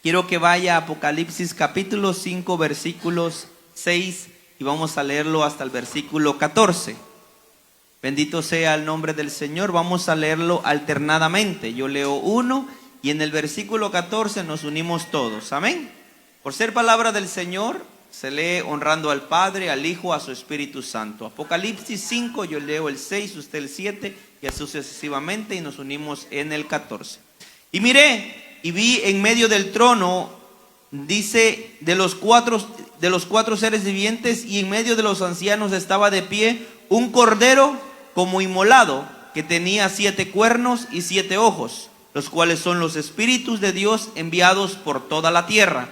Quiero que vaya a Apocalipsis capítulo 5 versículos 6 y vamos a leerlo hasta el versículo 14. Bendito sea el nombre del Señor. Vamos a leerlo alternadamente. Yo leo uno y en el versículo 14 nos unimos todos. Amén. Por ser palabra del Señor, se lee honrando al Padre, al Hijo, a su Espíritu Santo. Apocalipsis 5, yo leo el 6, usted el 7 y así sucesivamente, y nos unimos en el 14. Y miré y vi en medio del trono, dice, de los cuatro seres vivientes, y en medio de los ancianos estaba de pie un cordero como inmolado, que tenía 7 cuernos y 7 ojos, los cuales son los espíritus de Dios enviados por toda la tierra.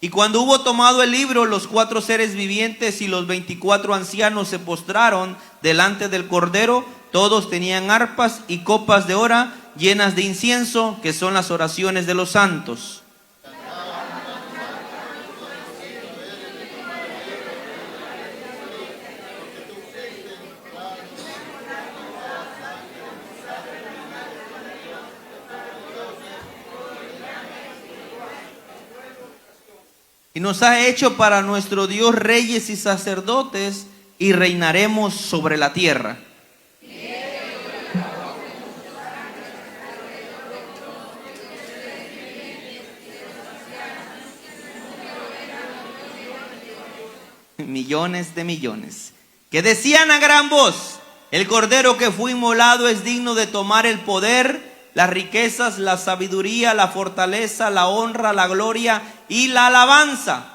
Y cuando hubo tomado el libro, los 4 seres vivientes y los 24 ancianos se postraron delante del Cordero. Todos tenían arpas y copas de oro llenas de incienso, que son las oraciones de los santos. Y nos ha hecho para nuestro Dios reyes y sacerdotes, y reinaremos sobre la tierra. Millones de millones, que decían a gran voz: el Cordero que fue inmolado es digno de tomar el poder, las riquezas, la sabiduría, la fortaleza, la honra, la gloria y la alabanza.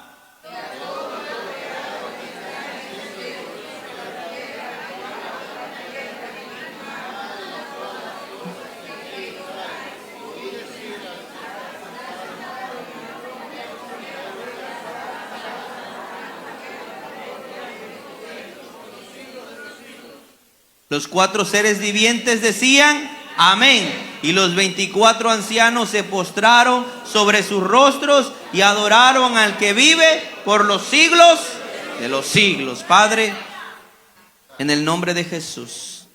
Los 4 seres vivientes decían: amén. Y los 24 ancianos se postraron sobre sus rostros y adoraron al que vive por los siglos de los siglos. Padre, en el nombre de Jesús,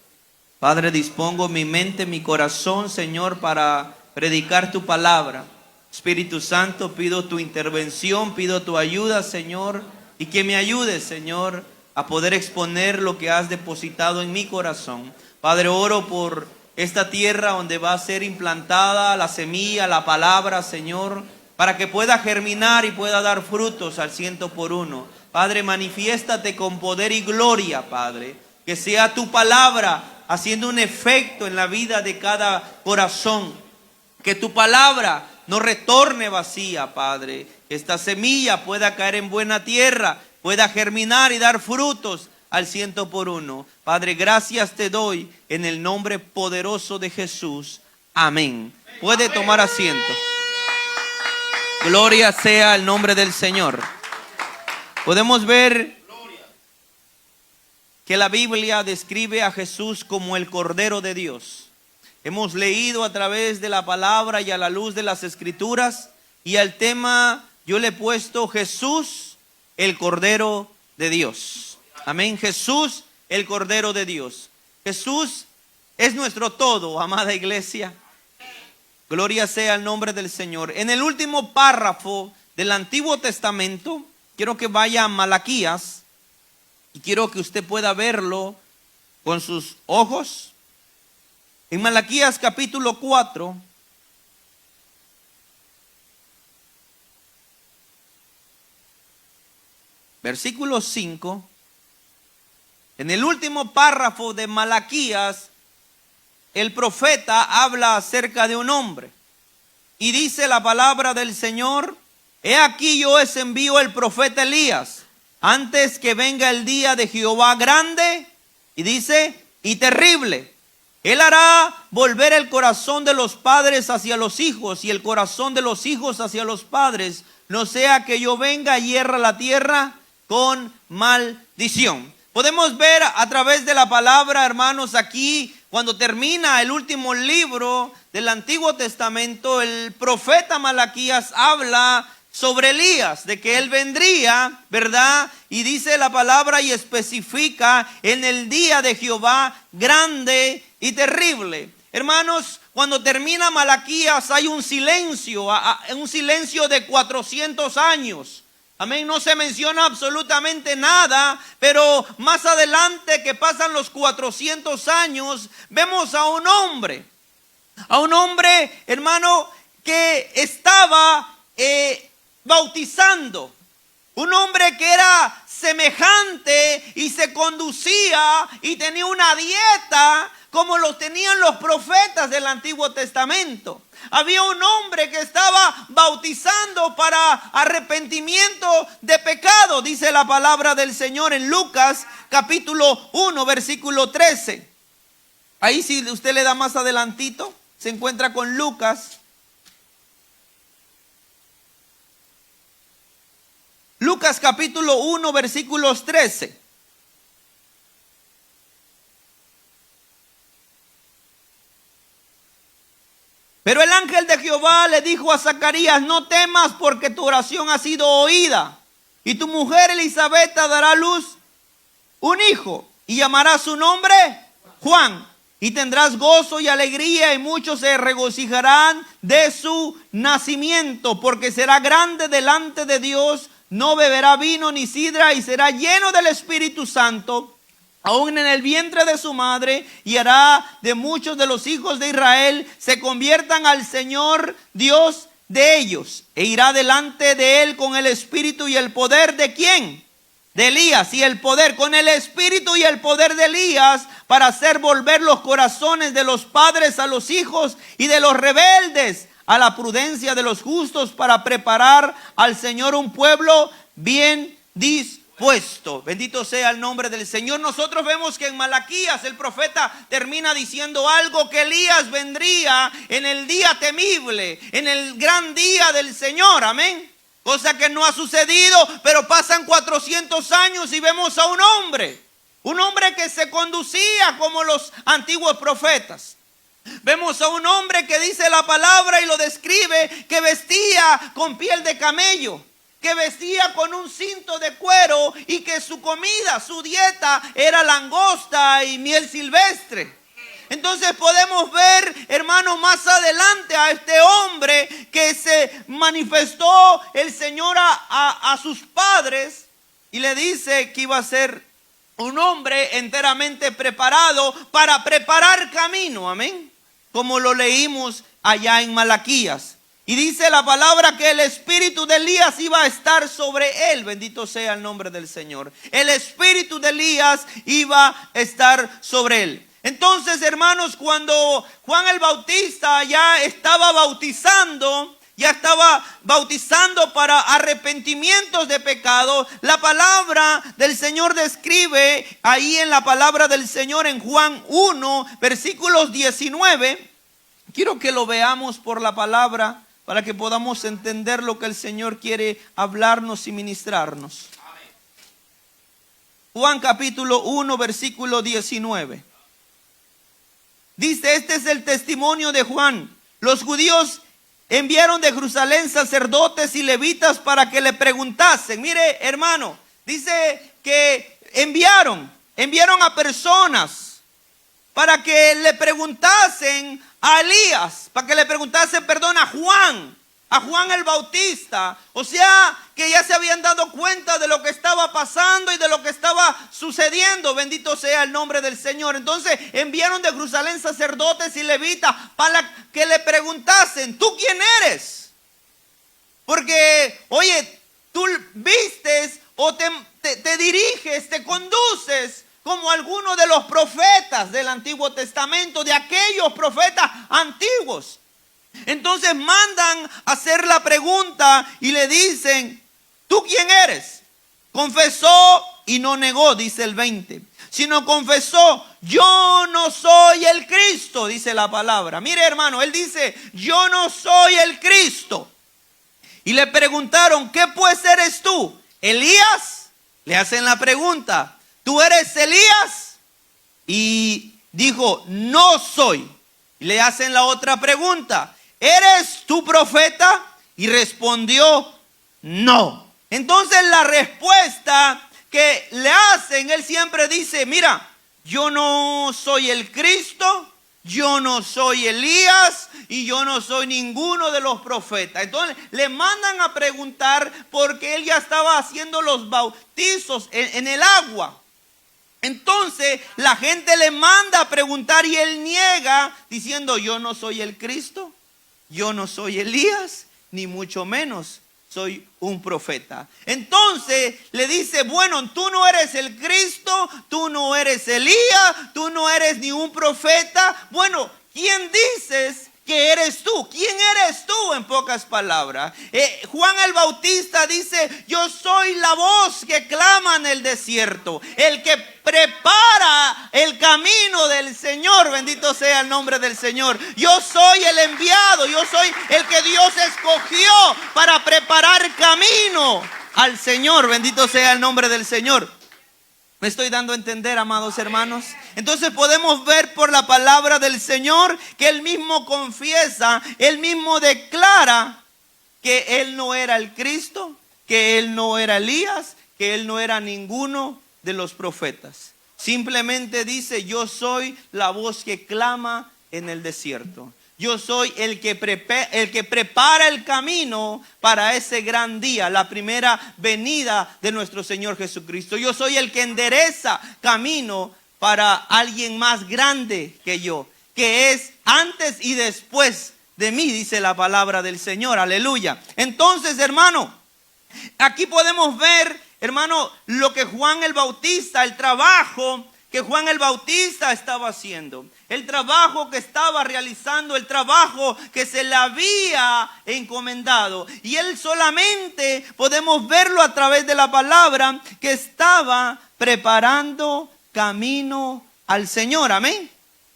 Padre, dispongo mi mente, mi corazón, Señor, para predicar tu palabra. Espíritu Santo, pido tu intervención, pido tu ayuda, Señor, y que me ayudes, Señor, a poder exponer lo que has depositado en mi corazón. Padre, oro por esta tierra donde va a ser implantada la semilla, la palabra, Señor, para que pueda germinar y pueda dar frutos al 100%. Padre, manifiéstate con poder y gloria, Padre. Que sea tu palabra haciendo un efecto en la vida de cada corazón. Que tu palabra no retorne vacía, Padre. Que esta semilla pueda caer en buena tierra, pueda germinar y dar frutos al 100%. Padre, gracias te doy en el nombre poderoso de Jesús. Amén. Puede tomar asiento. Gloria sea el nombre del Señor. Podemos ver que la Biblia describe a Jesús como el Cordero de Dios. Hemos leído a través de la palabra y a la luz de las Escrituras, y al tema yo le he puesto Jesús, el Cordero de Dios. Amén. Jesús, el Cordero de Dios. Jesús es nuestro todo, amada iglesia. Gloria sea el nombre del Señor. En el último párrafo del Antiguo Testamento, quiero que vaya a Malaquías y quiero que usted pueda verlo con sus ojos. En Malaquías capítulo 4, versículo 5, en el último párrafo de Malaquías, el profeta habla acerca de un hombre. Y dice la palabra del Señor: he aquí yo os envío el profeta Elías, antes que venga el día de Jehová grande, y dice, y terrible. Él hará volver el corazón de los padres hacia los hijos, y el corazón de los hijos hacia los padres, no sea que yo venga y hierra la tierra con maldición. Podemos ver a través de la palabra, hermanos, aquí cuando termina el último libro del Antiguo Testamento, el profeta Malaquías habla sobre Elías, de que él vendría, ¿verdad? Y dice la palabra y especifica en el día de Jehová grande y terrible. Hermanos, cuando termina Malaquías hay un silencio de 400 años. Amén, no se menciona absolutamente nada, pero más adelante que pasan los 400 años, vemos a un hombre, hermano, que estaba bautizando. Un hombre que era semejante y se conducía y tenía una dieta como lo tenían los profetas del Antiguo Testamento. Había un hombre que estaba bautizando para arrepentimiento de pecado, dice la palabra del Señor en Lucas capítulo 1 versículo 13. Ahí si usted le da más adelantito, se encuentra con Lucas. Lucas capítulo 1 versículos 13. Pero el ángel de Jehová le dijo a Zacarías: no temas, porque tu oración ha sido oída, y tu mujer Elizabeth dará a luz un hijo, y llamará su nombre Juan, y tendrás gozo y alegría, y muchos se regocijarán de su nacimiento, porque será grande delante de Dios, no beberá vino ni sidra, y será lleno del Espíritu Santo, aún en el vientre de su madre, y hará de muchos de los hijos de Israel se conviertan al Señor Dios de ellos, e irá delante de él con el espíritu y el poder de ¿quién? De Elías. Y el poder, con el espíritu y el poder de Elías, para hacer volver los corazones de los padres a los hijos y de los rebeldes a la prudencia de los justos, para preparar al Señor un pueblo bien dispuesto. Bendito sea el nombre del Señor. Nosotros vemos que en Malaquías el profeta termina diciendo algo, que Elías vendría en el día temible, en el gran día del Señor, amén. Cosa que no ha sucedido, pero pasan 400 años y vemos a un hombre que se conducía como los antiguos profetas. Vemos a un hombre que dice la palabra y lo describe, que vestía con piel de camello, que vestía con un cinto de cuero, y que su comida, su dieta era langosta y miel silvestre. Entonces podemos ver, hermanos, más adelante a este hombre que se manifestó el Señor a sus padres, y le dice que iba a ser un hombre enteramente preparado para preparar camino, amén, como lo leímos allá en Malaquías. Y dice la palabra que el espíritu de Elías iba a estar sobre él. Bendito sea el nombre del Señor. El espíritu de Elías iba a estar sobre él. Entonces, hermanos, cuando Juan el Bautista ya estaba bautizando para arrepentimientos de pecado, la palabra del Señor describe ahí en la palabra del Señor en Juan 1, versículos 19. Quiero que lo veamos por la palabra, para que podamos entender lo que el Señor quiere hablarnos y ministrarnos. Juan capítulo 1 versículo 19. Dice: este es el testimonio de Juan. Los judíos enviaron de Jerusalén sacerdotes y levitas para que le preguntasen. Mire, hermano, dice que enviaron a personas para que le preguntasen a Elías, para que le preguntasen, a Juan el Bautista. O sea, que ya se habían dado cuenta de lo que estaba pasando y de lo que estaba sucediendo. Bendito sea el nombre del Señor. Entonces enviaron de Jerusalén sacerdotes y levitas para que le preguntasen: ¿tú quién eres? Porque, oye, tú vistes o te diriges, te conduces como algunos de los profetas del Antiguo Testamento, de aquellos profetas antiguos. Entonces mandan a hacer la pregunta y le dicen: ¿tú quién eres? Confesó y no negó, dice el 20, sino confesó: yo no soy el Cristo, dice la palabra. Mire, hermano, él dice: yo no soy el Cristo. Y le preguntaron: ¿qué pues eres tú? ¿Elías? Le hacen la pregunta: ¿tú eres Elías? Y dijo: no soy. Y le hacen la otra pregunta: ¿eres tú profeta? Y respondió: no. Entonces la respuesta que le hacen, él siempre dice, mira, yo no soy el Cristo, yo no soy Elías y yo no soy ninguno de los profetas. Entonces le mandan a preguntar porque él ya estaba haciendo los bautizos en el agua. Entonces la gente le manda a preguntar y él niega diciendo, yo no soy el Cristo, yo no soy Elías, ni mucho menos soy un profeta. Entonces le dice, bueno, tú no eres el Cristo, tú no eres Elías, tú no eres ni un profeta. Bueno, ¿quién dices que eres tú? ¿Quién eres tú, en pocas palabras? Juan el Bautista dice, yo soy la voz que clama en el desierto, el que prepara el camino del Señor. Bendito sea el nombre del Señor. Yo soy el enviado, yo soy el que Dios escogió para preparar camino al Señor. Bendito sea el nombre del Señor. ¿Me estoy dando a entender, amados hermanos? Entonces podemos ver por la palabra del Señor que Él mismo confiesa, Él mismo declara que Él no era el Cristo, que Él no era Elías, que Él no era ninguno de los profetas. Simplemente dice, yo soy la voz que clama en el desierto. Yo soy el que prepara el camino para ese gran día, la primera venida de nuestro Señor Jesucristo. Yo soy el que endereza camino para alguien más grande que yo, que es antes y después de mí, dice la palabra del Señor. Aleluya. Entonces, hermano, aquí podemos ver, hermano, lo que Juan el Bautista, el trabajo que Juan el Bautista estaba haciendo, el trabajo que estaba realizando, el trabajo que se le había encomendado. Y él solamente podemos verlo a través de la palabra, que estaba preparando camino al Señor. Amén.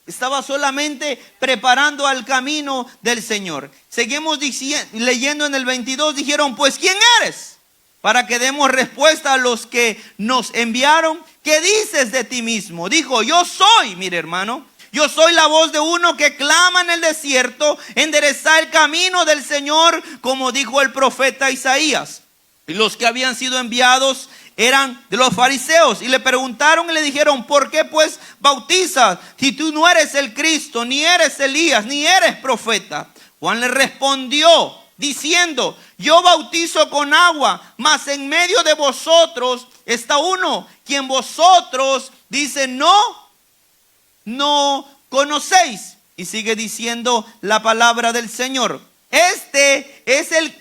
Estaba solamente preparando al camino del Señor. Seguimos leyendo en el 22, dijeron, pues ¿quién eres? Para que demos respuesta a los que nos enviaron. ¿Qué dices de ti mismo? Dijo, yo soy, mire hermano, yo soy la voz de uno que clama en el desierto, enderezar el camino del Señor, como dijo el profeta Isaías. Y los que habían sido enviados eran de los fariseos y le preguntaron y le dijeron, ¿por qué pues bautizas si tú no eres el Cristo, ni eres Elías, ni eres profeta? Juan le respondió diciendo, yo bautizo con agua, mas en medio de vosotros está uno, quien vosotros, dice, no conocéis. Y sigue diciendo la palabra del Señor. Este es el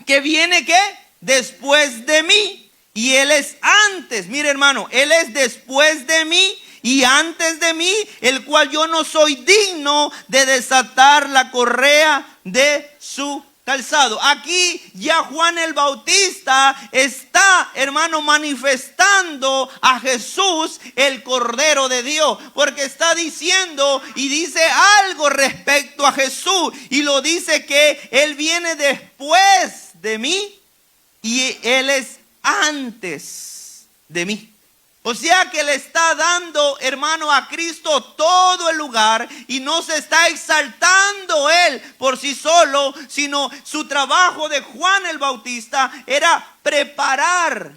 que viene, ¿qué? Después de mí. Y Él es antes, mire hermano, Él es después de mí y antes de mí, el cual yo no soy digno de desatar la correa de su calzado. Aquí ya Juan el Bautista está, hermano, manifestando a Jesús, el Cordero de Dios, porque está diciendo y dice algo respecto a Jesús, y lo dice que Él viene después de mí y Él es antes de mí. O sea que le está dando, hermano, a Cristo todo el lugar, y no se está exaltando Él por sí solo, sino su trabajo de Juan el Bautista era preparar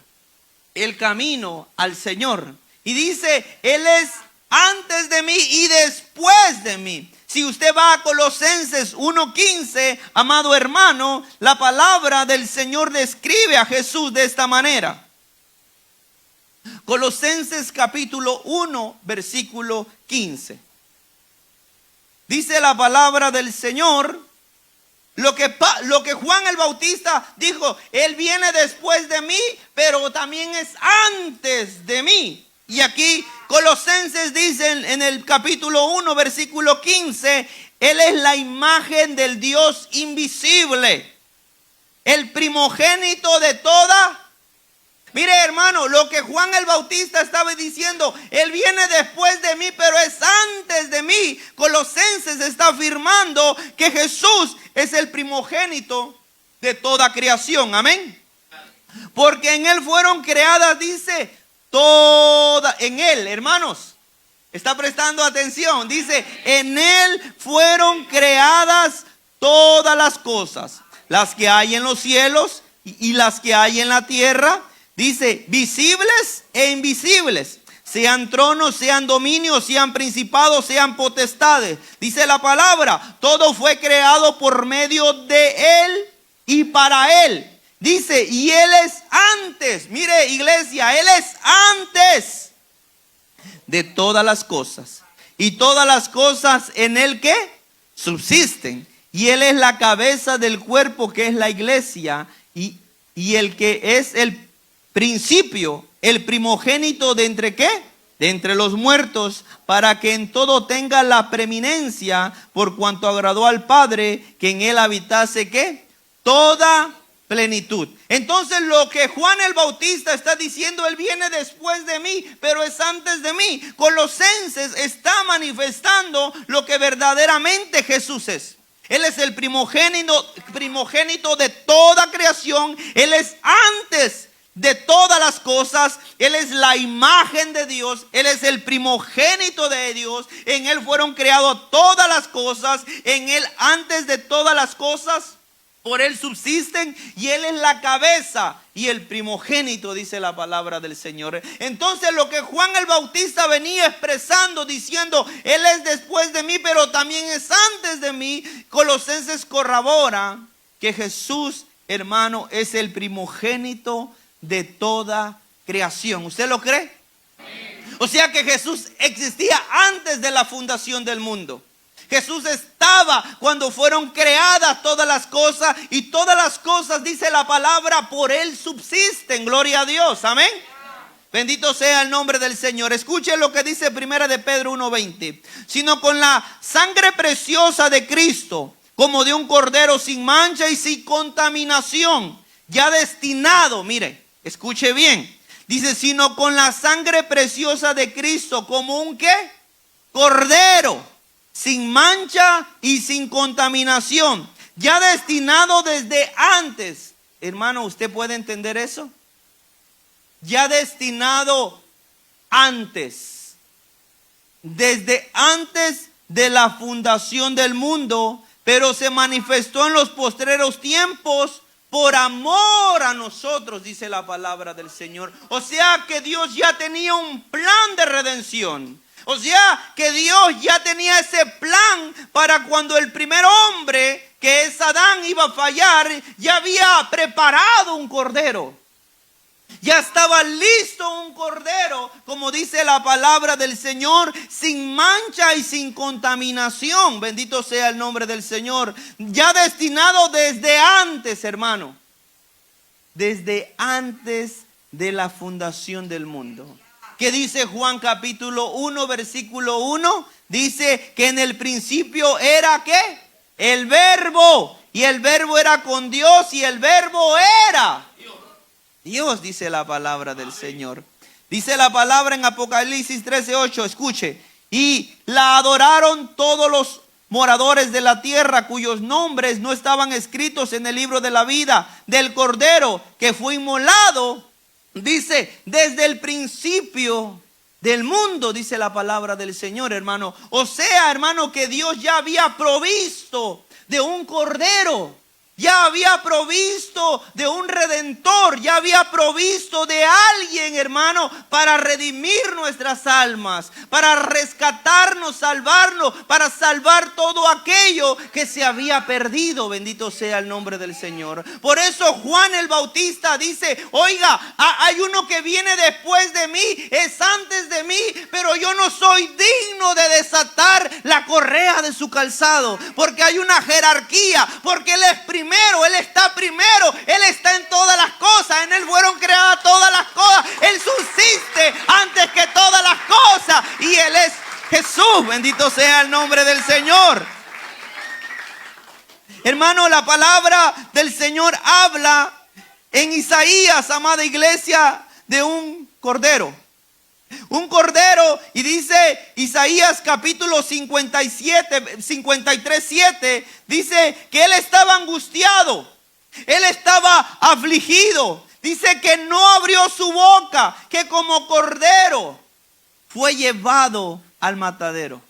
el camino al Señor. Y dice, Él es antes de mí y después de mí. Si usted va a Colosenses 1:15, amado hermano, la palabra del Señor describe a Jesús de esta manera. Colosenses capítulo 1, versículo 15. Dice la palabra del Señor, lo que Juan el Bautista dijo, Él viene después de mí, pero también es antes de mí. Y aquí Colosenses dice en el capítulo 1, versículo 15, Él es la imagen del Dios invisible, el primogénito de toda. Mire hermano, lo que Juan el Bautista estaba diciendo, Él viene después de mí, pero es antes de mí. Colosenses está afirmando que Jesús es el primogénito de toda creación. Amén. Porque en Él fueron creadas, dice, en Él, hermanos, está prestando atención. Dice, en Él fueron creadas todas las cosas, las que hay en los cielos y las que hay en la tierra, dice, visibles e invisibles, sean tronos, sean dominios, sean principados, sean potestades. Dice la palabra, todo fue creado por medio de Él y para Él. Dice, y Él es antes, mire iglesia, Él es antes de todas las cosas. Y todas las cosas en Él que subsisten. Y Él es la cabeza del cuerpo que es la iglesia. Y el que es el principio, el primogénito de entre ¿qué? De entre los muertos, para que en todo tenga la preeminencia, por cuanto agradó al Padre que en Él habitase ¿qué? Toda plenitud. Entonces lo que Juan el Bautista está diciendo, Él viene después de mí, pero es antes de mí. Colosenses está manifestando lo que verdaderamente Jesús es. Él es el primogénito de toda creación. Él es antes de todas las cosas. Él es la imagen de Dios. Él es el primogénito de Dios. En Él fueron creadas todas las cosas. En Él antes de todas las cosas, por Él subsisten, y Él es la cabeza y el primogénito, dice la palabra del Señor. Entonces lo que Juan el Bautista venía expresando, diciendo, Él es después de mí, pero también es antes de mí. Colosenses corrobora que Jesús, hermano, es el primogénito de toda creación. ¿Usted lo cree? O sea que Jesús existía antes de la fundación del mundo. Jesús estaba cuando fueron creadas todas las cosas, y todas las cosas, dice la palabra, por Él subsisten. Gloria a Dios, amén. Bendito sea el nombre del Señor. Escuchen lo que dice 1 de Pedro 1:20. Sino con la sangre preciosa de Cristo, como de un cordero sin mancha y sin contaminación, ya destinado, mire, escuche bien. Dice, sino con la sangre preciosa de Cristo, como un ¿qué? Cordero sin mancha y sin contaminación, ya destinado desde antes. Hermano, ¿usted puede entender eso? Ya destinado antes, desde antes de la fundación del mundo, pero se manifestó en los postreros tiempos por amor a nosotros, dice la palabra del Señor. O sea que Dios ya tenía un plan de redención. O sea que Dios ya tenía ese plan para cuando el primer hombre, que es Adán, iba a fallar, ya había preparado un cordero. Ya estaba listo un cordero, como dice la palabra del Señor, sin mancha y sin contaminación. Bendito sea el nombre del Señor. Ya destinado desde antes, hermano. Desde antes de la fundación del mundo. ¿Qué dice Juan capítulo 1, versículo 1? Dice que en el principio era ¿qué? El verbo. Y el verbo era con Dios y el verbo era Dios, dice la palabra del Señor. Dice la palabra en Apocalipsis 13:8, escuche. Y la adoraron todos los moradores de la tierra, cuyos nombres no estaban escritos en el libro de la vida del Cordero que fue inmolado. Dice, desde el principio del mundo, dice la palabra del Señor, hermano. O sea, hermano, que Dios ya había provisto de un cordero. Ya había provisto de un redentor, ya había provisto de alguien, hermano, para redimir nuestras almas, para rescatarnos, salvarnos, para salvar todo aquello que se había perdido. Bendito sea el nombre del Señor. Por eso Juan el Bautista dice, oiga, hay uno que viene después de mí, es antes de mí, pero yo no soy digno de desatar la correa de su calzado, porque hay una jerarquía, porque Él es primero, Él está primero, Él está en todas las cosas, en Él fueron creadas todas las cosas, Él subsiste antes que todas las cosas, y Él es Jesús. Bendito sea el nombre del Señor. Hermano, la palabra del Señor habla en Isaías, amada iglesia, de un cordero. Un cordero, y dice Isaías capítulo 53:7, dice que él estaba angustiado, él estaba afligido, dice que no abrió su boca, que como cordero fue llevado al matadero.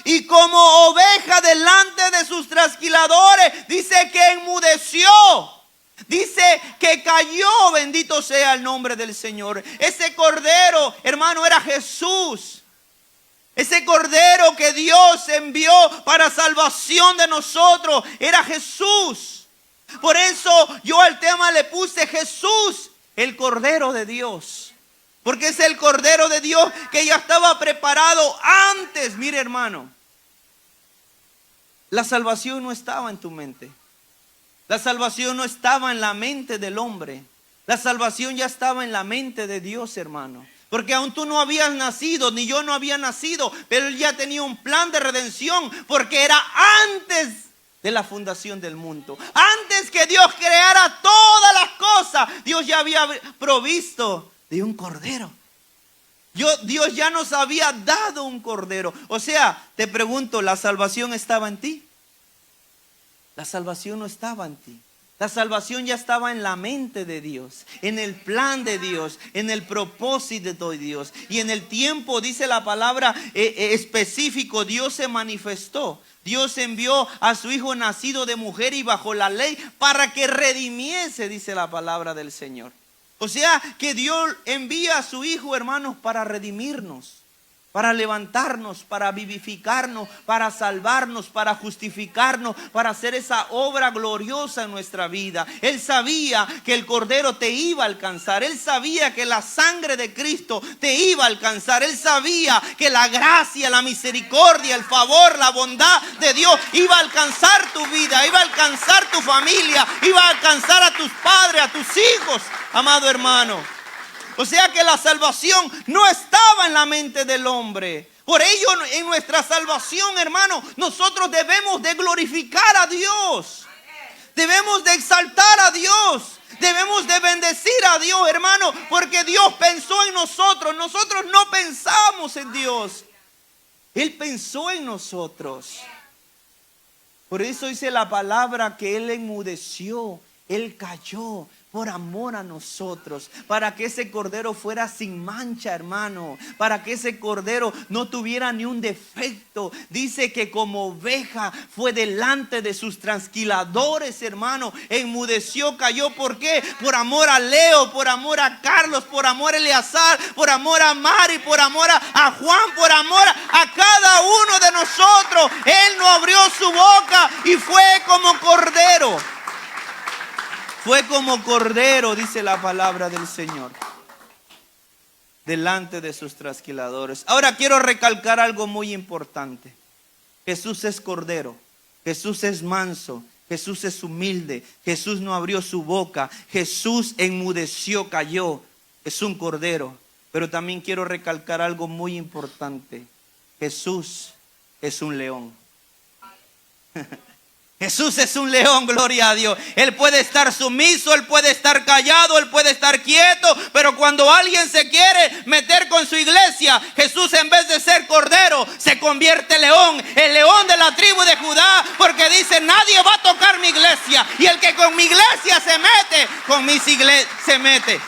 Y como oveja delante de sus trasquiladores, dice que enmudeció. Dice que cayó, bendito sea el nombre del Señor. Ese cordero, hermano, era Jesús. Ese cordero que Dios envió para salvación de nosotros era Jesús. Por eso yo al tema le puse Jesús, el cordero de Dios. Porque es el cordero de Dios que ya estaba preparado antes. Mire, hermano, la salvación no estaba en tu mente. La salvación no estaba en la mente del hombre. La salvación ya estaba en la mente de Dios, hermano. Porque aún tú no habías nacido, ni yo no había nacido, pero Él ya tenía un plan de redención, porque era antes de la fundación del mundo. Antes que Dios creara todas las cosas, Dios ya había provisto de un cordero. Dios ya nos había dado un cordero. O sea, te pregunto, ¿la salvación estaba en ti? La salvación no estaba en ti. La salvación ya estaba en la mente de Dios, en el plan de Dios, en el propósito de Dios. Y en el tiempo, dice la palabra específico, Dios se manifestó. Dios envió a su Hijo nacido de mujer y bajo la ley para que redimiese, dice la palabra del Señor. O sea, que Dios envía a su Hijo, hermanos, para redimirnos, para levantarnos, para vivificarnos, para salvarnos, para justificarnos, para hacer esa obra gloriosa en nuestra vida. Él sabía que el Cordero te iba a alcanzar. Él sabía que la sangre de Cristo te iba a alcanzar. Él sabía que la gracia, la misericordia, el favor, la bondad de Dios iba a alcanzar tu vida, iba a alcanzar tu familia, iba a alcanzar a tus padres, a tus hijos, amado hermano. O sea que la salvación no estaba en la mente del hombre. Por ello, en nuestra salvación, hermano, nosotros debemos de glorificar a Dios. Debemos de exaltar a Dios. Debemos de bendecir a Dios, hermano, porque Dios pensó en nosotros. Nosotros no pensamos en Dios. Él pensó en nosotros. Por eso dice la palabra que Él enmudeció, Él cayó por amor a nosotros, para que ese cordero fuera sin mancha, hermano, para que ese cordero no tuviera ni un defecto. Dice que como oveja fue delante de sus trasquiladores, hermano, enmudeció, cayó. ¿Por qué? Por amor a Leo, por amor a Carlos, por amor a Eleazar, por amor a Mari, por amor a Juan, por amor a cada uno de nosotros. Él no abrió su boca y fue como cordero. Fue como cordero, dice la palabra del Señor, delante de sus trasquiladores. Ahora quiero recalcar algo muy importante. Jesús es cordero, Jesús es manso, Jesús es humilde, Jesús no abrió su boca, Jesús enmudeció, cayó, es un cordero. Pero también quiero recalcar algo muy importante. Jesús es un león. Jesús es un león, gloria a Dios. Él puede estar sumiso, Él puede estar callado, Él puede estar quieto, pero cuando alguien se quiere meter con su iglesia, Jesús, en vez de ser cordero, se convierte en león, el león de la tribu de Judá, porque dice: nadie va a tocar mi iglesia, y el que con mi iglesia se mete, con mis iglesias se mete.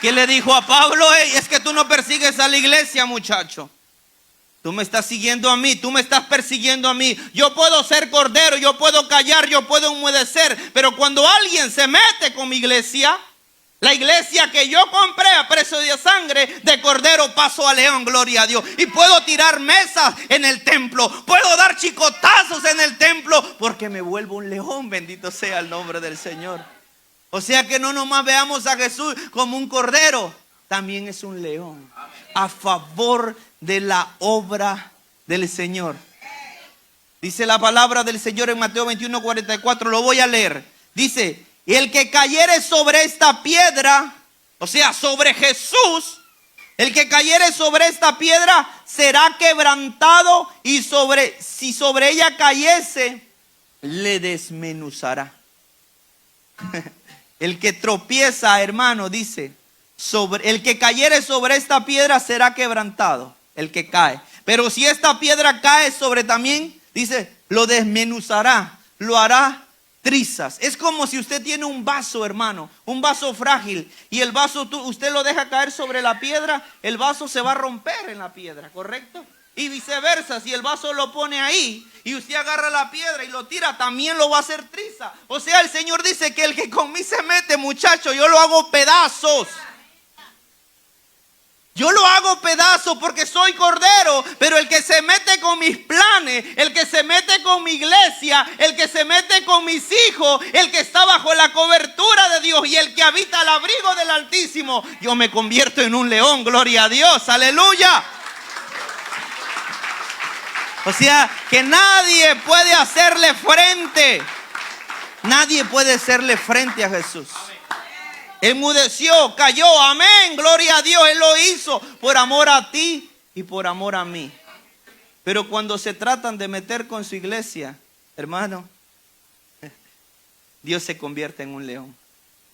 ¿Qué le dijo a Pablo? Es que tú no persigues a la iglesia, muchacho. Tú me estás siguiendo a mí, tú me estás persiguiendo a mí. Yo puedo ser cordero, yo puedo callar, yo puedo enmudecer, pero cuando alguien se mete con mi iglesia, la iglesia que yo compré a precio de sangre, de cordero paso a león, gloria a Dios. Y puedo tirar mesas en el templo, puedo dar chicotazos en el templo, porque me vuelvo un león, bendito sea el nombre del Señor. O sea que no nomás veamos a Jesús como un cordero, también es un león, a favor de la obra del Señor. Dice la palabra del Señor en Mateo 21:44, lo voy a leer. Dice: y el que cayere sobre esta piedra, o sea, sobre Jesús, el que cayere sobre esta piedra será quebrantado, y si sobre ella cayese, le desmenuzará. El que tropieza, hermano, dice: el que cayere sobre esta piedra será quebrantado, el que cae. Pero si esta piedra cae sobre también, dice, lo desmenuzará, lo hará trizas. Es como si usted tiene un vaso, hermano, un vaso frágil, y el vaso usted lo deja caer sobre la piedra, el vaso se va a romper en la piedra, ¿correcto? Y viceversa, si el vaso lo pone ahí y usted agarra la piedra y lo tira, también lo va a hacer triza. O sea, el Señor dice que el que con mí se mete, muchacho, yo lo hago pedazos. Yo lo hago pedazos porque soy cordero, pero el que se mete con mis planes, el que se mete con mi iglesia, el que se mete con mis hijos, el que está bajo la cobertura de Dios y el que habita al abrigo del Altísimo, yo me convierto en un león, gloria a Dios, aleluya. O sea, que nadie puede hacerle frente. Nadie puede hacerle frente a Jesús. Enmudeció, cayó, amén, gloria a Dios. Él lo hizo por amor a ti y por amor a mí. Pero cuando se tratan de meter con su iglesia, hermano, Dios se convierte en un león.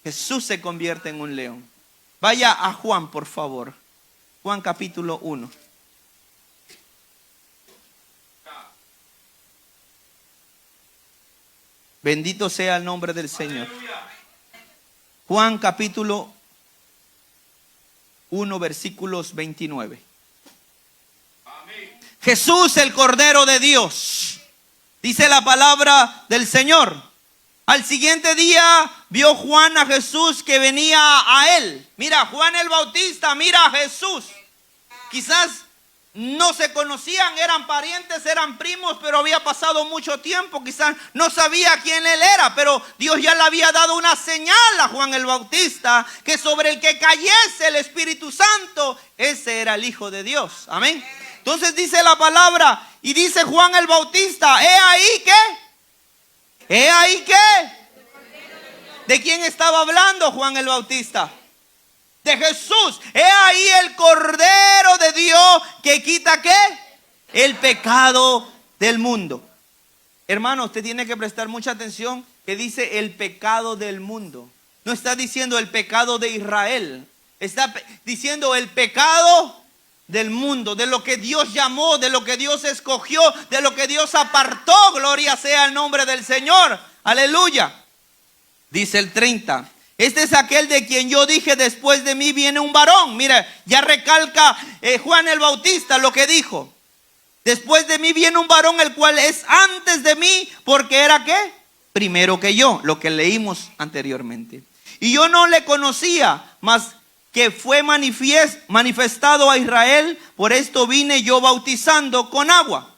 Jesús se convierte en un león. Vaya a Juan, por favor. Juan capítulo 1. Bendito sea el nombre del Señor. Juan capítulo 1 versículos 29. Jesús el Cordero de Dios. Dice la palabra del Señor. Al siguiente día vio Juan a Jesús que venía a él. Mira, Juan el Bautista, mira a Jesús. Quizás no se conocían, eran parientes, eran primos, pero había pasado mucho tiempo. Quizás no sabía quién él era, pero Dios ya le había dado una señal a Juan el Bautista, que sobre el que cayese el Espíritu Santo, ese era el Hijo de Dios. Amén. Entonces dice la palabra, y dice Juan el Bautista, ¿he ahí qué? ¿He ahí qué? ¿De quién estaba hablando Juan el Bautista? De Jesús. He ahí el Cordero de Dios que quita ¿qué? El pecado del mundo. Hermano, usted tiene que prestar mucha atención que dice el pecado del mundo. No está diciendo el pecado de Israel. Está diciendo el pecado del mundo, de lo que Dios llamó, de lo que Dios escogió, de lo que Dios apartó. Gloria sea el nombre del Señor. Aleluya. Dice el 30. Este es aquel de quien yo dije, después de mí viene un varón. Mira, ya recalca Juan el Bautista lo que dijo. Después de mí viene un varón, el cual es antes de mí, porque era ¿qué? Primero que yo, lo que leímos anteriormente. Y yo no le conocía, mas que fue manifestado a Israel, por esto vine yo bautizando con agua.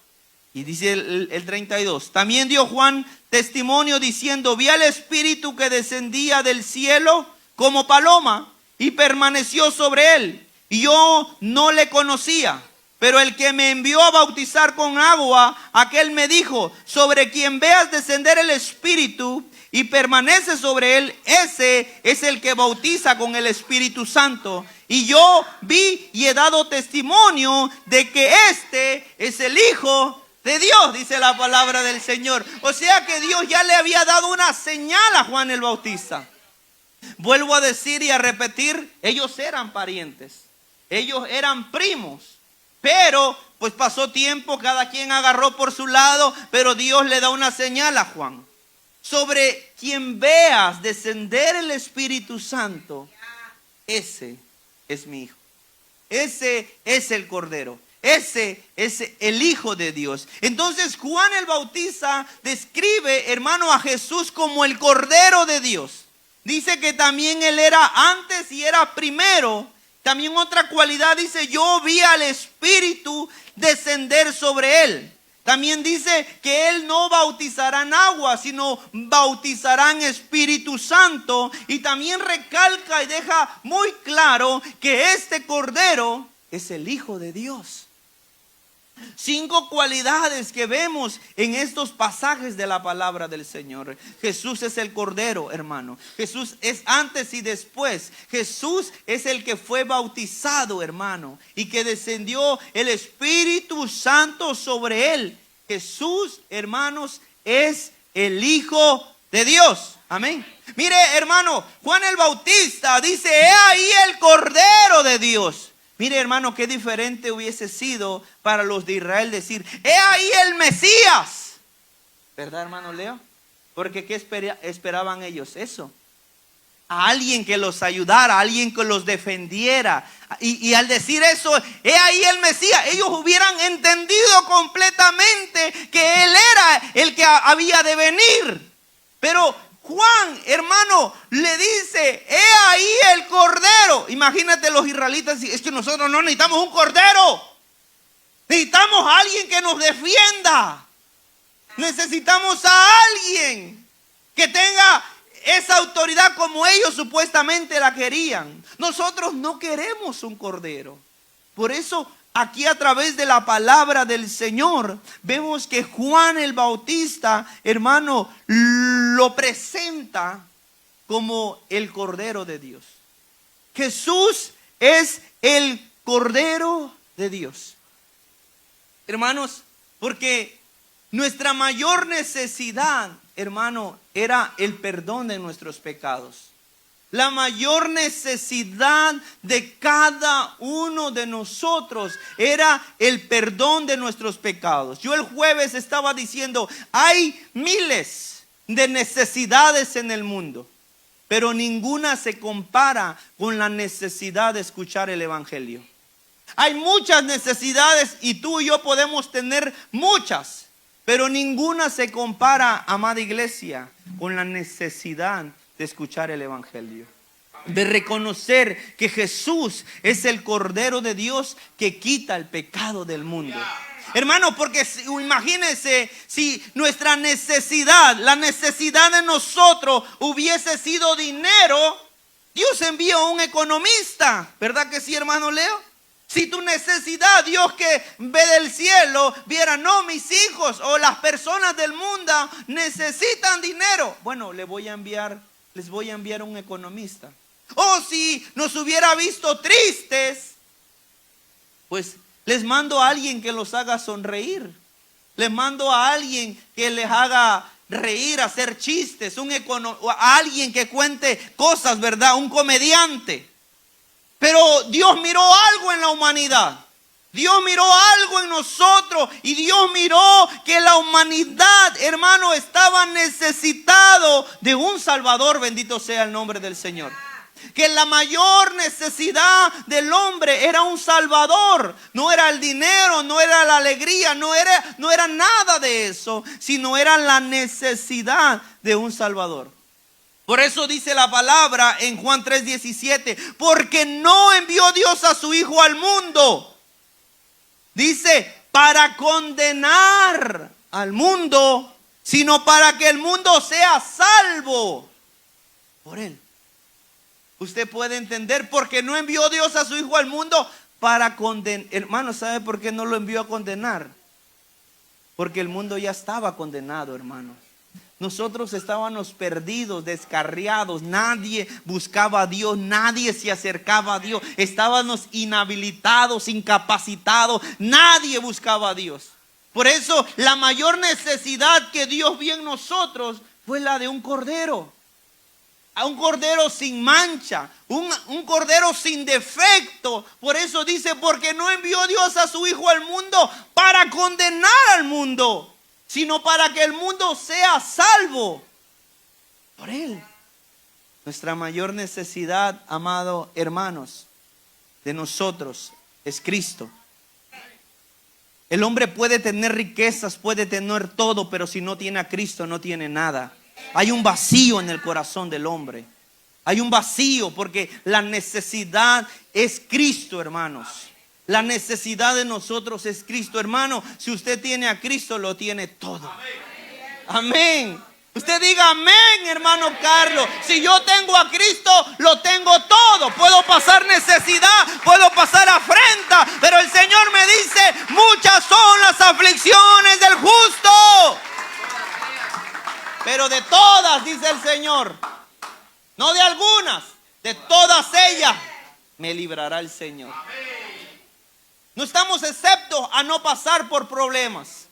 Y dice el 32, también dio Juan testimonio diciendo, vi al Espíritu que descendía del cielo como paloma y permaneció sobre él. Y yo no le conocía, pero el que me envió a bautizar con agua, aquel me dijo, sobre quien veas descender el Espíritu y permanece sobre él, ese es el que bautiza con el Espíritu Santo. Y yo vi y he dado testimonio de que este es el Hijo de Dios, dice la palabra del Señor. O sea que Dios ya le había dado una señal a Juan el Bautista. Vuelvo a decir y a repetir, ellos eran parientes, ellos eran primos, pero pues pasó tiempo, cada quien agarró por su lado, pero Dios le da una señal a Juan. Sobre quien veas descender el Espíritu Santo, ese es mi Hijo, ese es el Cordero. Ese es el Hijo de Dios. Entonces Juan el Bautista describe, hermano, a Jesús como el Cordero de Dios. Dice que también él era antes y era primero. También otra cualidad dice, yo vi al Espíritu descender sobre él. También dice que él no bautizará en agua, sino bautizará en Espíritu Santo. Y también recalca y deja muy claro que este Cordero es el Hijo de Dios. 5 cualidades que vemos en estos pasajes de la palabra del Señor. Jesús es el Cordero, hermano. Jesús es antes y después. Jesús es el que fue bautizado, hermano, y que descendió el Espíritu Santo sobre él. Jesús, hermanos, es el Hijo de Dios. Amén. Mire, hermano, Juan el Bautista dice, he ahí el Cordero de Dios. Mire, hermano, qué diferente hubiese sido para los de Israel decir, he ahí el Mesías. ¿Verdad, hermano Leo? Porque ¿qué esperaban ellos? Eso. a alguien que los ayudara, a alguien que los defendiera. Y al decir eso, he ahí el Mesías. Ellos hubieran entendido completamente que Él era el que había de venir. Pero Juan, hermano, le dice, he ahí el Cordero. Imagínate los israelitas, es que nosotros no necesitamos un Cordero. Necesitamos a alguien que nos defienda. Necesitamos a alguien que tenga esa autoridad como ellos supuestamente la querían. Nosotros no queremos un Cordero. Por eso aquí a través de la palabra del Señor vemos que Juan el Bautista, hermano, lo presenta como el Cordero de Dios. Jesús es el Cordero de Dios. Hermanos, porque nuestra mayor necesidad, hermano, era el perdón de nuestros pecados. La mayor necesidad de cada uno de nosotros era el perdón de nuestros pecados. Yo el jueves estaba diciendo, hay miles de necesidades en el mundo, pero ninguna se compara con la necesidad de escuchar el Evangelio. Hay muchas necesidades y tú y yo podemos tener muchas, pero ninguna se compara, amada iglesia, con la necesidad de escuchar el Evangelio. De reconocer que Jesús es el Cordero de Dios que quita el pecado del mundo. Hermano, porque imagínense si nuestra necesidad, la necesidad de nosotros hubiese sido dinero, Dios envió a un economista. ¿Verdad que sí, hermano Leo? Si tu necesidad, Dios que ve del cielo, viera, no, mis hijos o las personas del mundo necesitan dinero. Bueno, les voy a enviar un economista. O si nos hubiera visto tristes, pues les mando a alguien que los haga sonreír. Les mando a alguien que les haga reír, hacer chistes, a alguien que cuente cosas, ¿verdad? Un comediante. Pero Dios miró algo en la humanidad. Dios miró algo en nosotros y Dios miró que la humanidad, hermano, estaba necesitado de un Salvador. Bendito sea el nombre del Señor. Que la mayor necesidad del hombre era un Salvador. No era el dinero, no era la alegría, no era nada de eso, sino era la necesidad de un Salvador. Por eso dice la palabra en Juan 3:17, porque no envió Dios a su Hijo al mundo. Dice, para condenar al mundo, sino para que el mundo sea salvo por Él. Usted puede entender, porque no envió Dios a su Hijo al mundo para condenar. Hermano, ¿sabe por qué no lo envió a condenar? Porque el mundo ya estaba condenado, hermano. Nosotros estábamos perdidos, descarriados, nadie buscaba a Dios, nadie se acercaba a Dios, estábamos inhabilitados, incapacitados, nadie buscaba a Dios. Por eso la mayor necesidad que Dios vio en nosotros fue la de un cordero. A un cordero sin mancha, un cordero sin defecto. Por eso dice, porque no envió Dios a su Hijo al mundo para condenar al mundo, sino para que el mundo sea salvo por Él. Nuestra mayor necesidad, amados hermanos, de nosotros es Cristo. El hombre puede tener riquezas, puede tener todo, pero si no tiene a Cristo no tiene nada. Hay un vacío en el corazón del hombre. Hay un vacío porque la necesidad es Cristo, hermanos. La necesidad de nosotros es Cristo, hermano. Si usted tiene a Cristo, lo tiene todo. Amén. Usted diga amén, hermano Carlos. Si yo tengo a Cristo, lo tengo todo. Puedo pasar necesidad, puedo pasar afrenta, pero el Señor me dice, muchas son las aflicciones del justo, pero de todas, dice el Señor, no de algunas, de todas ellas me librará el Señor. No estamos exceptos a no pasar por problemas.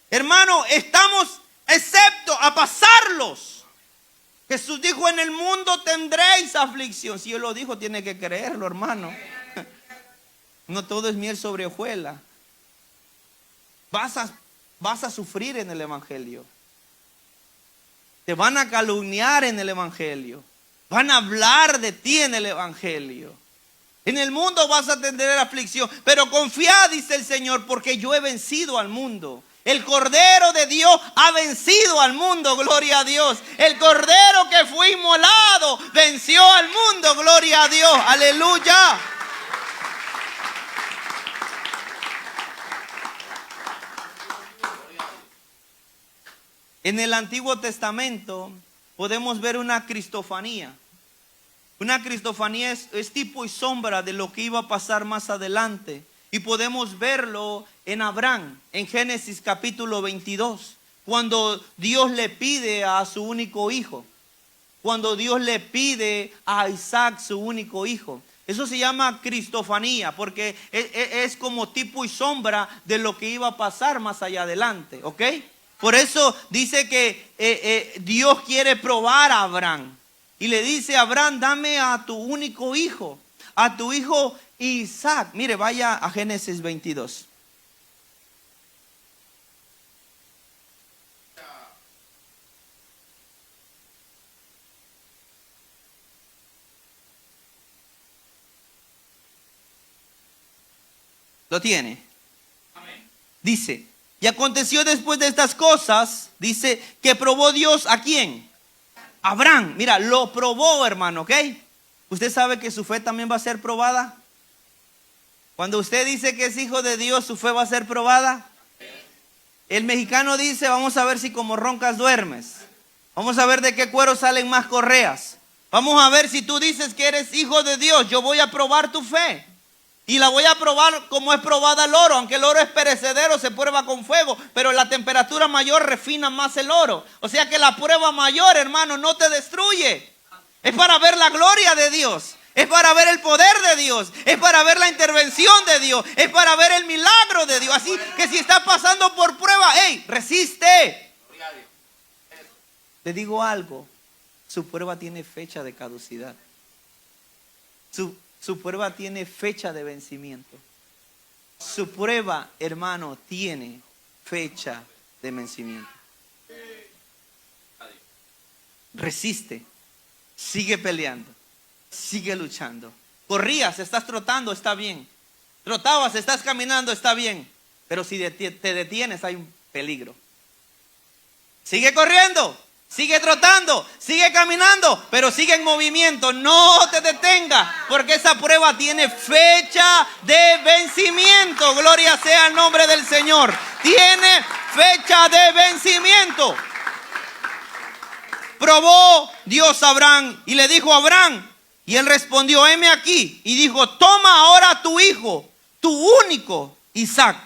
Hermano, estamos excepto a pasarlos. Jesús dijo, en el mundo tendréis aflicción. Si Él lo dijo, tiene que creerlo, hermano. No todo es miel sobre hojuela. Vas a sufrir en el Evangelio. Te van a calumniar en el Evangelio. Van a hablar de ti en el evangelio. En el mundo vas a tener aflicción, pero confía, dice el Señor, porque yo he vencido al mundo. El Cordero de Dios ha vencido al mundo, gloria a Dios. El Cordero que fue inmolado venció al mundo, gloria a Dios, aleluya. En el Antiguo Testamento podemos ver una cristofanía. Una cristofanía es tipo y sombra de lo que iba a pasar más adelante. Y podemos verlo en Abraham, en Génesis capítulo 22, cuando Dios le pide a su único hijo. Cuando Dios le pide a Isaac su único hijo. Eso se llama cristofanía, porque es como tipo y sombra de lo que iba a pasar más allá adelante, ¿ok? Por eso dice que Dios quiere probar a Abraham. Y le dice a Abraham, dame a tu único hijo, a tu hijo Isaac. Mire, vaya a Génesis 22. ¿Lo tiene? Amén. Dice, y aconteció después de estas cosas, dice, que probó Dios ¿a quién? Abraham. Mira, lo probó, hermano, ¿ok? ¿Usted sabe que su fe también va a ser probada? Cuando usted dice que es hijo de Dios, ¿su fe va a ser probada? El mexicano dice, vamos a ver si como roncas duermes. Vamos a ver de qué cuero salen más correas. Vamos a ver si tú dices que eres hijo de Dios. Yo voy a probar tu fe. Y la voy a probar como es probada el oro. Aunque el oro es perecedero, se prueba con fuego. Pero la temperatura mayor refina más el oro. O sea que la prueba mayor, hermano, no te destruye. Es para ver la gloria de Dios. Es para ver el poder de Dios. Es para ver la intervención de Dios. Es para ver el milagro de Dios. Así que si estás pasando por prueba, ¡hey! Resiste. Le digo algo. Su prueba tiene fecha de caducidad. Su prueba tiene fecha de vencimiento. Su prueba, hermano, tiene fecha de vencimiento. Resiste. Sigue peleando. Sigue luchando. Corrías, estás trotando, está bien. Trotabas, estás caminando, está bien. Pero si te detienes, hay un peligro. Sigue corriendo. Sigue trotando, sigue caminando, pero sigue en movimiento. No te detengas, porque esa prueba tiene fecha de vencimiento. Gloria sea el nombre del Señor. Tiene fecha de vencimiento. Probó Dios a Abraham y le dijo a Abraham, y él respondió, heme aquí. Y dijo, toma ahora tu hijo, tu único Isaac,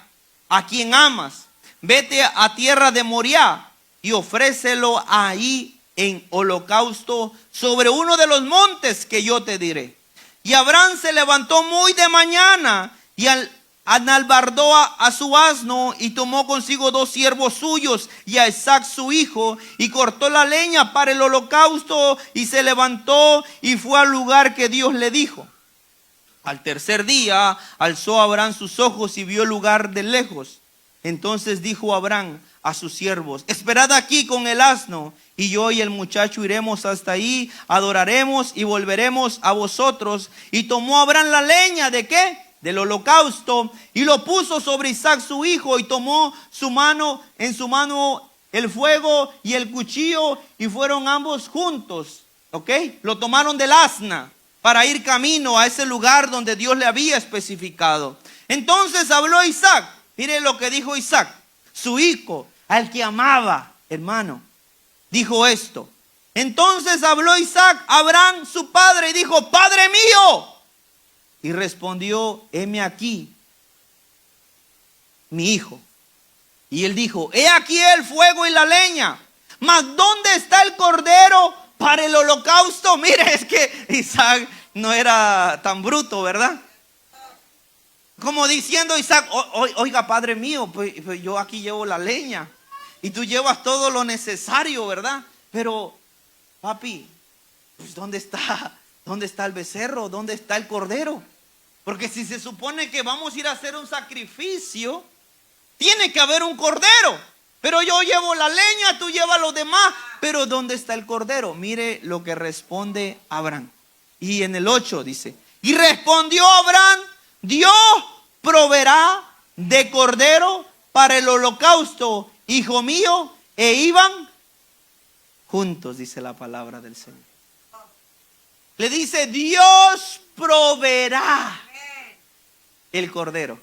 a quien amas. Vete a tierra de Moriah y ofrécelo ahí en holocausto sobre uno de los montes que yo te diré. Y Abraham se levantó muy de mañana y enalbardó a su asno y tomó consigo 2 siervos suyos y a Isaac su hijo y cortó la leña para el holocausto y se levantó y fue al lugar que Dios le dijo. Al tercer día alzó Abraham sus ojos y vio el lugar de lejos. Entonces dijo Abraham a sus siervos, esperad aquí con el asno, y yo y el muchacho iremos hasta ahí, adoraremos y volveremos a vosotros. Y tomó Abraham la leña, ¿de qué? Del holocausto, y lo puso sobre Isaac su hijo, y tomó en su mano el fuego y el cuchillo, y fueron ambos juntos, ¿ok? Lo tomaron del asna para ir camino a ese lugar donde Dios le había especificado. Entonces habló Isaac, mire lo que dijo Isaac, su hijo, al que amaba, hermano, dijo esto. Entonces habló Isaac a Abraham su padre y dijo, Padre mío. Y respondió, heme aquí, mi hijo. Y él dijo, he aquí el fuego y la leña, mas ¿dónde está el cordero para el holocausto? Mire, es que Isaac no era tan bruto, ¿verdad? Como diciendo Isaac, oiga, padre mío, pues yo aquí llevo la leña y tú llevas todo lo necesario, ¿verdad? Pero, papi, pues ¿dónde está el becerro? ¿Dónde está el cordero? Porque si se supone que vamos a ir a hacer un sacrificio, tiene que haber un cordero. Pero yo llevo la leña, tú llevas los demás. Pero ¿dónde está el cordero? Mire lo que responde Abraham. Y en el 8 dice, y respondió Abraham, Dios proveerá de cordero para el holocausto, hijo mío. E iban juntos, dice la palabra del Señor. Le dice, Dios proveerá el cordero.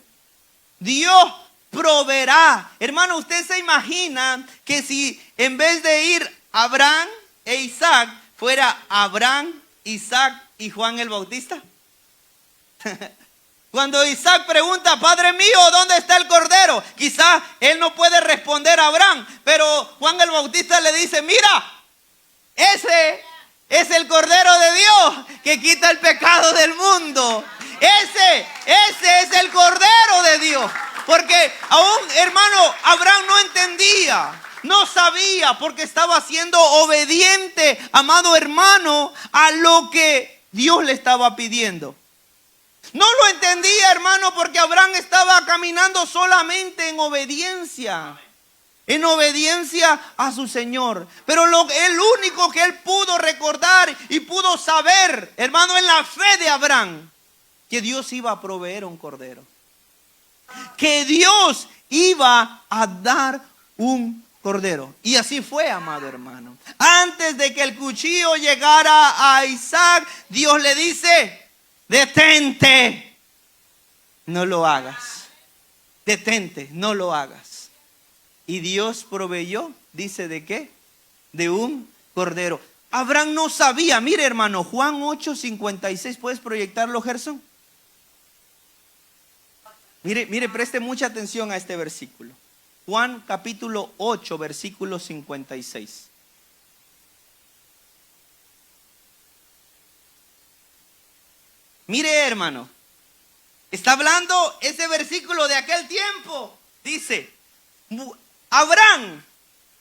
Dios proveerá. Hermano, ¿usted se imagina que si en vez de ir Abraham e Isaac, fuera Abraham, Isaac y Juan el Bautista? Cuando Isaac pregunta, Padre mío, ¿dónde está el cordero? Quizás él no puede responder a Abraham, pero Juan el Bautista le dice, mira, ese es el cordero de Dios que quita el pecado del mundo. Ese es el cordero de Dios. Porque aún, hermano, Abraham no entendía, no sabía, porque estaba siendo obediente, amado hermano, a lo que Dios le estaba pidiendo. No lo entendía, hermano, porque Abraham estaba caminando solamente en obediencia a su Señor. Pero el único que él pudo recordar y pudo saber, hermano, en la fe de Abraham, que Dios iba a proveer un cordero, que Dios iba a dar un cordero. Y así fue, amado hermano. Antes de que el cuchillo llegara a Isaac, Dios le dice, detente, no lo hagas. Detente, no lo hagas. Y Dios proveyó, dice, ¿de qué? De un cordero. Abraham no sabía. Mire, hermano, Juan 8:56. ¿Puedes proyectarlo, Gerson? Mire, preste mucha atención a este versículo. Juan capítulo 8, versículo 56. Mire, hermano, está hablando ese versículo de aquel tiempo. Dice, Abraham,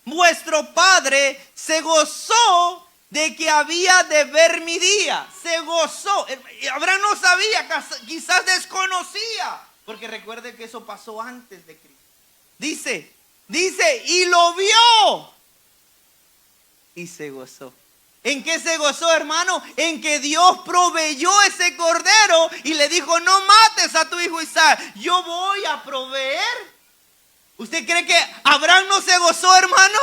vuestro padre, se gozó de que había de ver mi día. Se gozó. Abraham no sabía, quizás desconocía, porque recuerde que eso pasó antes de Cristo. Dice, y lo vio y se gozó. ¿En qué se gozó, hermano? En que Dios proveyó ese cordero y le dijo, no mates a tu hijo Isaac, yo voy a proveer. ¿Usted cree que Abraham no se gozó, hermano?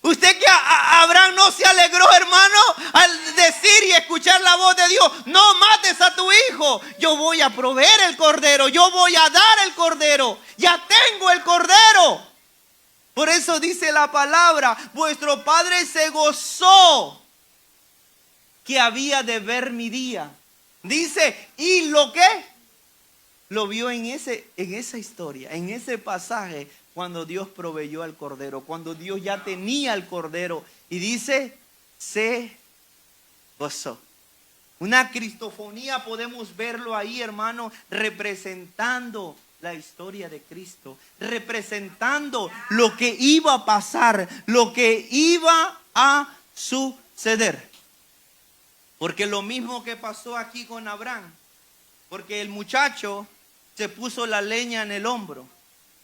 ¿Usted que Abraham no se alegró, hermano, al decir y escuchar la voz de Dios, no mates a tu hijo, yo voy a proveer el cordero, yo voy a dar el cordero, ya tengo el cordero? Por eso dice la palabra, vuestro padre se gozó que había de ver mi día. Dice, ¿y lo qué? Lo vio en esa historia, en ese pasaje, cuando Dios proveyó al cordero, cuando Dios ya tenía el cordero. Y dice, se gozó. Una cristofonía, podemos verlo ahí, hermano, representando la historia de Cristo, representando lo que iba a pasar, lo que iba a suceder. Porque lo mismo que pasó aquí con Abraham, porque el muchacho se puso la leña en el hombro.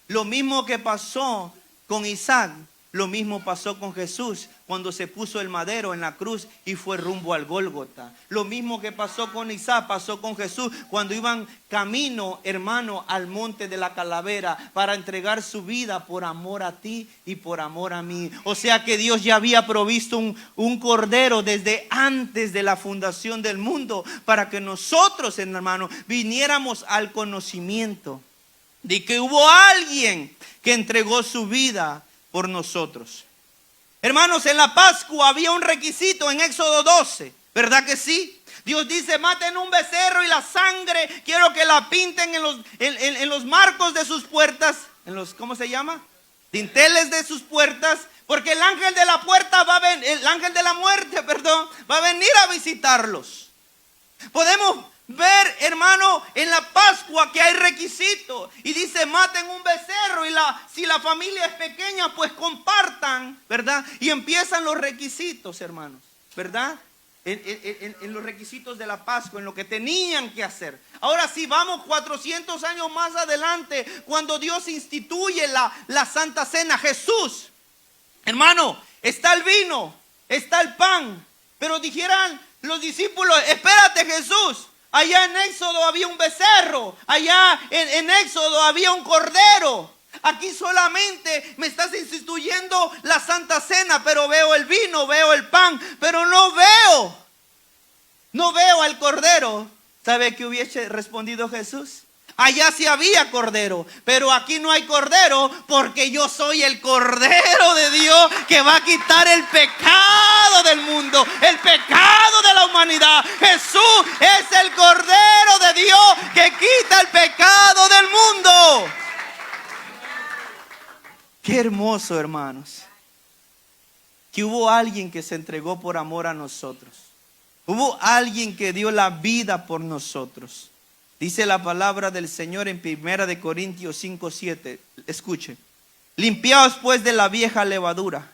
Lo mismo que pasó con Isaac, lo mismo pasó con Jesús cuando se puso el madero en la cruz y fue rumbo al Gólgota. Lo mismo que pasó con Isaac, pasó con Jesús cuando iban camino, hermano, al monte de la calavera para entregar su vida por amor a ti y por amor a mí. O sea que Dios ya había provisto un cordero desde antes de la fundación del mundo para que nosotros, hermano, viniéramos al conocimiento de que hubo alguien que entregó su vida por nosotros. Hermanos, en la Pascua había un requisito en Éxodo 12, ¿verdad que sí? Dios dice, maten un becerro y la sangre quiero que la pinten en los marcos de sus puertas, en los, ¿cómo se llama? Dinteles de sus puertas, porque el ángel de la puerta el ángel de la muerte, perdón, va a venir a visitarlos. Podemos ver, hermano, en la Pascua que hay requisitos y dice, maten un becerro y si la familia es pequeña, pues compartan, ¿verdad? Y empiezan los requisitos, hermanos, ¿verdad? en los requisitos de la Pascua, en lo que tenían que hacer. Ahora sí, vamos 400 años más adelante, cuando Dios instituye la Santa Cena. Jesús, hermano, está el vino, está el pan, pero dijeran los discípulos: espérate, Jesús, allá en Éxodo había un becerro, allá en Éxodo había un cordero. Aquí solamente me estás instituyendo la Santa Cena, pero veo el vino, veo el pan, pero no veo al cordero. ¿Sabe qué hubiese respondido Jesús? Allá sí había cordero, pero aquí no hay cordero, porque yo soy el Cordero de Dios que va a quitar el pecado del mundo, el pecado de la humanidad. Jesús es el Cordero de Dios que quita el pecado del mundo. Qué hermoso, hermanos, que hubo alguien que se entregó por amor a nosotros. Hubo alguien que dio la vida por nosotros. Dice la palabra del Señor en 1 Corintios 5:7. Escuche: limpiaos pues de la vieja levadura,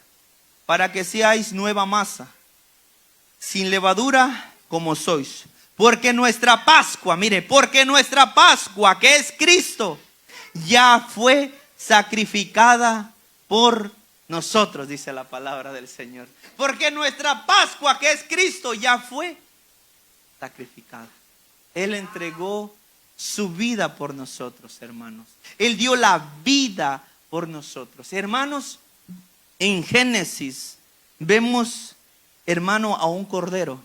para que seáis nueva masa, sin levadura como sois. Porque nuestra Pascua, mire, porque nuestra Pascua, que es Cristo, ya fue sacrificada por nosotros, dice la palabra del Señor. Porque nuestra Pascua, que es Cristo, ya fue sacrificada. Él entregó su vida por nosotros, hermanos. Él dio la vida por nosotros. Hermanos, en Génesis vemos, hermano, a un cordero.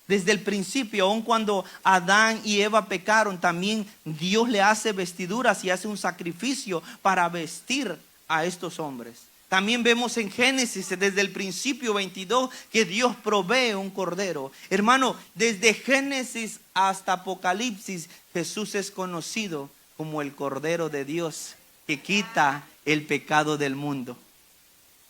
Desde el principio, aun cuando Adán y Eva pecaron, también Dios le hace vestiduras y hace un sacrificio para vestir a estos hombres. También vemos en Génesis, desde el principio 22, que Dios provee un cordero. Hermano, desde Génesis hasta Apocalipsis, Jesús es conocido como el Cordero de Dios que quita el pecado del mundo.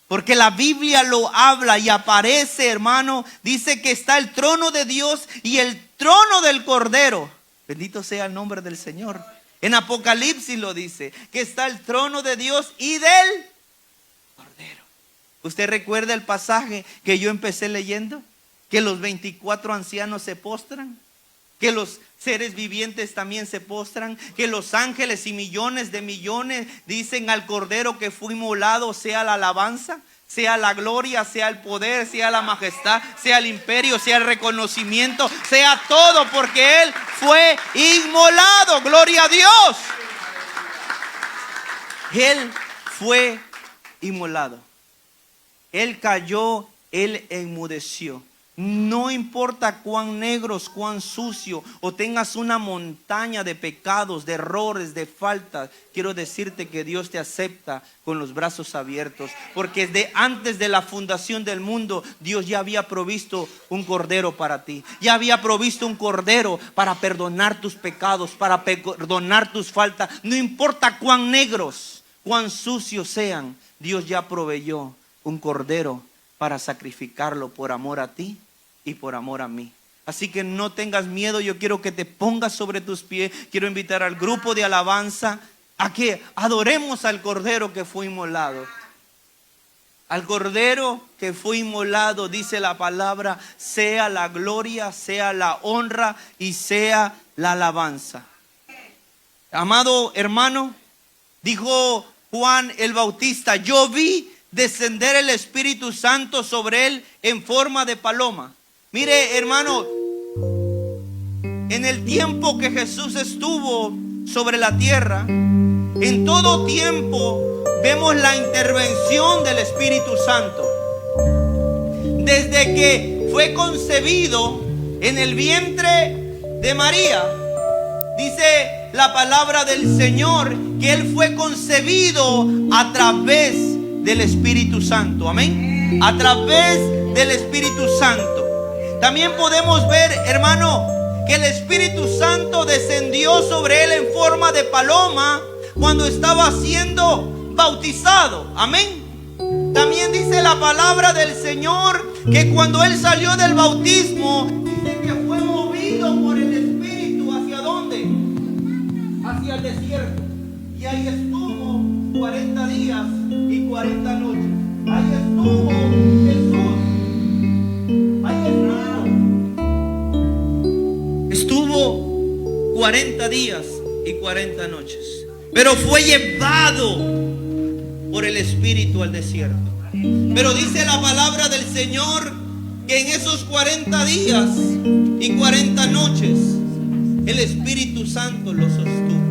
Porque la Biblia lo habla y aparece, hermano. Dice que está el trono de Dios y el trono del Cordero. Bendito sea el nombre del Señor. En Apocalipsis lo dice, que está el trono de Dios y del Cordero. ¿Usted recuerda el pasaje que yo empecé leyendo? Que los 24 ancianos se postran, que los seres vivientes también se postran, que los ángeles y millones de millones dicen al Cordero que fue inmolado: sea la alabanza, sea la gloria, sea el poder, sea la majestad, sea el imperio, sea el reconocimiento, sea todo, porque Él fue inmolado. Gloria a Dios. Él fue inmolado. Él cayó, Él enmudeció. No importa cuán negros, cuán sucio, o tengas una montaña de pecados, de errores, de faltas, quiero decirte que Dios te acepta con los brazos abiertos. Porque antes de la fundación del mundo, Dios ya había provisto un cordero para ti. Ya había provisto un cordero para perdonar tus pecados, para perdonar tus faltas. No importa cuán negros, cuán sucios sean, Dios ya proveyó un cordero para sacrificarlo por amor a ti y por amor a mí. Así que no tengas miedo. Yo quiero que te pongas sobre tus pies. Quiero invitar al grupo de alabanza a que adoremos al Cordero que fue inmolado. Al Cordero que fue inmolado, dice la palabra, sea la gloria, sea la honra y sea la alabanza. Amado hermano, dijo Juan el Bautista: yo vi descender el Espíritu Santo sobre él en forma de paloma. Mire, hermano, en el tiempo que Jesús estuvo sobre la tierra, en todo tiempo vemos la intervención del Espíritu Santo. Desde que fue concebido en el vientre de María, dice la palabra del Señor que Él fue concebido a través del Espíritu Santo. Amén. A través del Espíritu Santo. También podemos ver, hermano, que el Espíritu Santo descendió sobre él en forma de paloma cuando estaba siendo bautizado. Amén. También dice la palabra del Señor que cuando él salió del bautismo, dice que fue movido por el Espíritu. ¿Hacia dónde? Hacia el desierto. Y ahí estuvo 40 días y 40 noches. Ahí estuvo Jesús. Ahí estuvo. 40 días y 40 noches. Pero fue llevado por el Espíritu al desierto. Pero dice la palabra del Señor que en esos 40 días y 40 noches el Espíritu Santo lo sostuvo.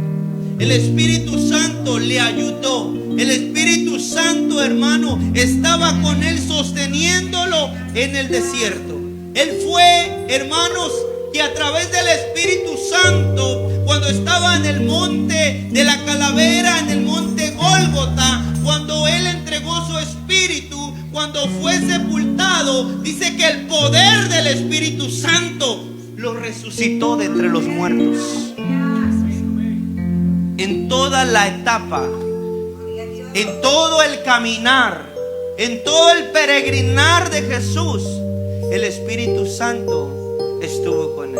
El Espíritu Santo le ayudó. El Espíritu Santo, hermano, estaba con él sosteniéndolo en el desierto. Él fue, hermanos, que a través del Espíritu Santo, cuando estaba en el monte de la calavera, en el monte Gólgota, cuando él entregó su espíritu, cuando fue sepultado, dice que el poder del Espíritu Santo lo resucitó de entre los muertos. En toda la etapa, en todo el caminar, en todo el peregrinar de Jesús, el Espíritu Santo estuvo con él.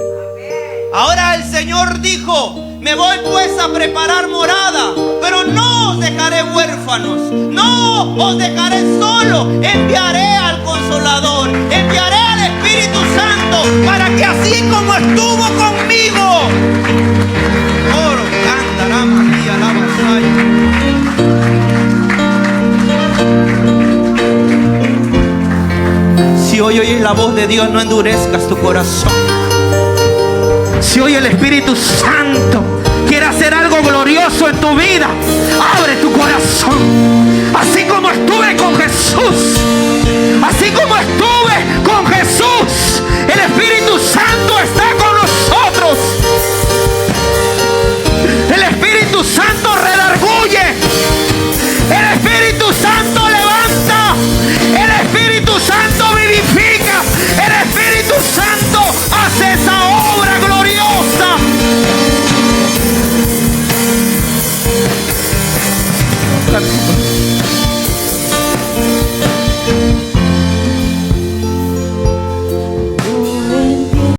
Ahora el Señor dijo: me voy pues a preparar morada, pero no os dejaré huérfanos, no os dejaré solo. Enviaré al Consolador, enviaré al Espíritu Santo, para que así como estuvo conmigo, oro, cantará María la vasalla. Si hoy oyes la voz de Dios, no endurezcas tu corazón. Si hoy el Espíritu Santo quiere hacer algo glorioso en tu vida, abre tu corazón.